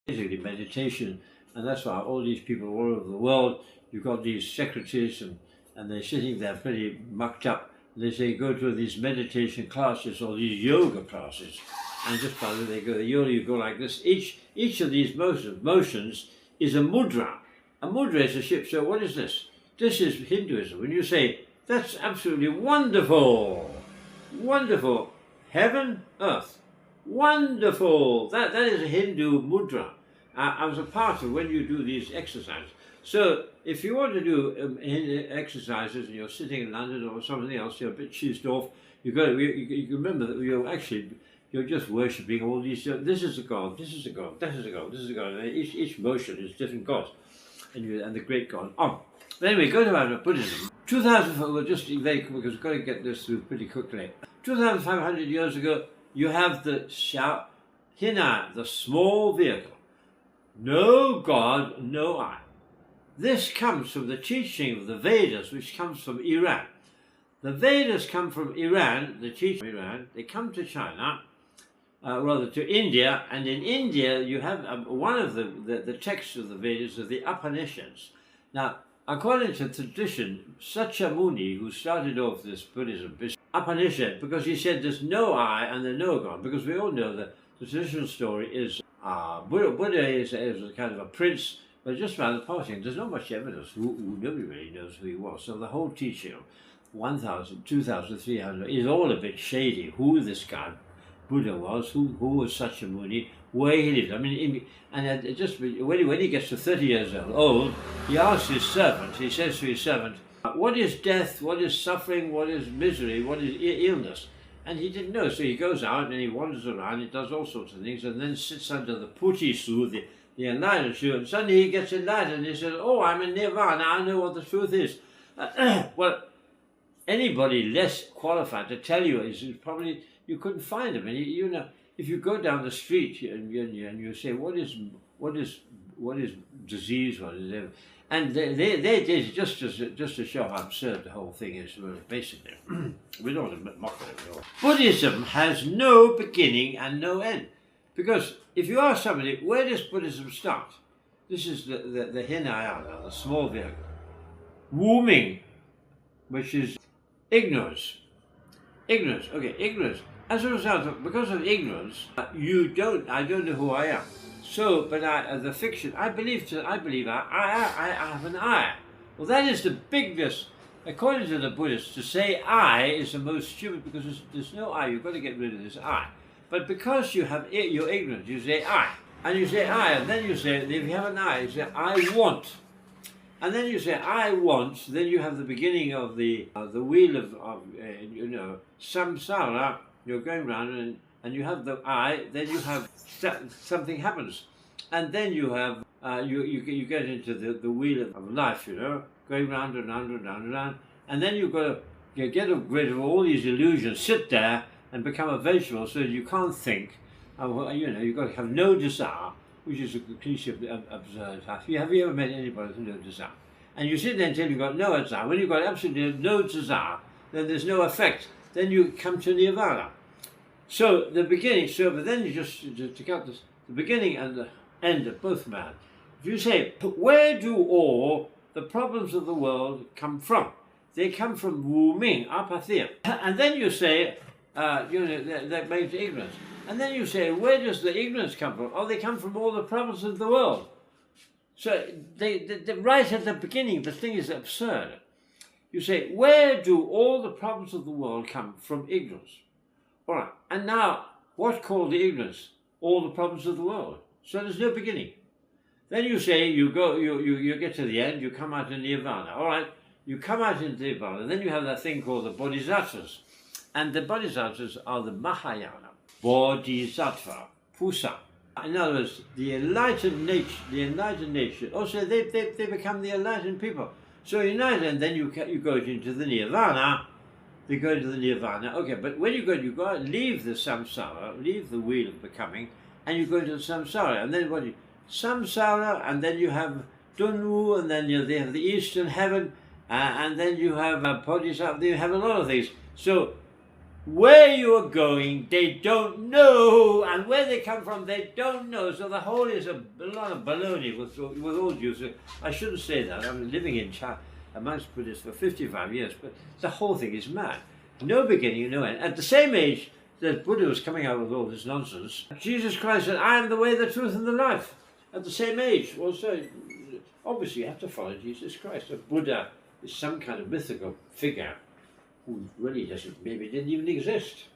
basically meditation, and that's why all these people all over the world, you've got these secretaries and they're sitting there pretty mucked up. They say go to these meditation classes or these yoga classes, and just by the way they go, you go like this. Each of these motions is a mudra. A mudra is a ship. So what is this? This is Hinduism. When you say, that's absolutely wonderful, wonderful, heaven, earth, wonderful. That is a Hindu mudra. As a part of when you do these exercises. So if you want to do exercises and you're sitting in London or something else, you're a bit cheesed off, you remember that you're just worshipping all these. This is a god. This is a god. This is a god. This is a god. And each motion is different gods, and the great god. Oh, but anyway, go to Buddhism. 2,000. Well, just very quick because we've got to get this through pretty quickly. 2,500 years ago, you have the Hina, the small vehicle. No God, no I. This comes from the teaching of the Vedas, which comes from Iran. The Vedas come from Iran, the teaching of Iran. They come to China, rather to India, and in India you have one of the texts of the Vedas of the Upanishads. Now, according to tradition, Sakyamuni, who started off this Buddhism, Upanishad, because he said there's no I and there's no God, because we all know that the traditional story is Buddha is a kind of a prince, but just rather passing. There's not much evidence. Nobody really knows who he was. So the whole teaching of 1,000, 2,300 is all a bit shady. Who this guy Buddha was, who was Sakyamuni, where he lived. I mean, when he gets to 30 years old, he asks his servant. He says to his servant, "What is death? What is suffering? What is misery? What is illness?" And he didn't know, so he goes out and he wanders around, he does all sorts of things, and then sits under the Puti Su, the enlightenment Su, and suddenly he gets enlightened, and he says, "Oh, I'm in Nirvana, I know what the truth is." Well, anybody less qualified to tell you is probably, you couldn't find him. And you know, if you go down the street and you say, what is disease, what is it? And they did just to show how absurd the whole thing is, really, basically. We don't want to mock it at all. Buddhism has no beginning and no end. Because if you ask somebody, where does Buddhism start? This is the Hinayana, the small vehicle. Wuming, which is ignorance. Ignorance, okay, ignorance. As a result, because of ignorance, I don't know who I am. So, but the fiction, I believe I have an I. Well, that is the biggest, according to the Buddhists, to say I is the most stupid because there's no I, you've got to get rid of this I. But because you're ignorant, you say I. And you say I, and then you say, if you have an I, you say I want. And then you say I want, then you have the beginning of the wheel of samsara, you're going round and you have the I, then you have something happens, and then you have you get into the wheel of life, going round and round and round and round, and then you've got to get rid of all these illusions, sit there and become a vegetable, so that you can't think. You've got to have no desire, which is a cliche of absurd. Have you ever met anybody with no desire? And you sit there until you've got no desire. When you've got absolutely no desire, then there's no effect. Then you come to nirvana. So the beginning, but then you just to count this, the beginning and the end of both man. If you say, where do all the problems of the world come from? They come from Wu-Ming, apathy. And then you say, that makes ignorance. And then you say, where does the ignorance come from? Oh, they come from all the problems of the world. So they right at the beginning, the thing is absurd. You say, where do all the problems of the world come from? Ignorance. All right, and now, what called the ignorance? All the problems of the world. So there's no beginning. Then you say, you get to the end, you come out in nirvana. All right, you come out in nirvana, then you have that thing called the bodhisattvas. And the bodhisattvas are the Mahayana. Bodhisattva, Pusa. In other words, the enlightened nature. Also, they become the enlightened people. So enlightened, and then you go into the nirvana. They go into the nirvana. Okay, but when you go and leave the samsara, leave the wheel of becoming, and you go into the samsara. And then samsara, and then you have Dunwu, and then they have the eastern heaven, and then you have bodhisattva. You have a lot of these. So where you are going, they don't know, and where they come from, they don't know. So the whole is a lot of baloney with all due. I shouldn't say that. I've been living amongst Buddhists for 55 years, but the whole thing is mad. No beginning, no end. At the same age that Buddha was coming out with all this nonsense, Jesus Christ said, I am the way, the truth, and the life. At the same age, also, obviously you have to follow Jesus Christ. A Buddha is some kind of mythical figure who really maybe didn't even exist.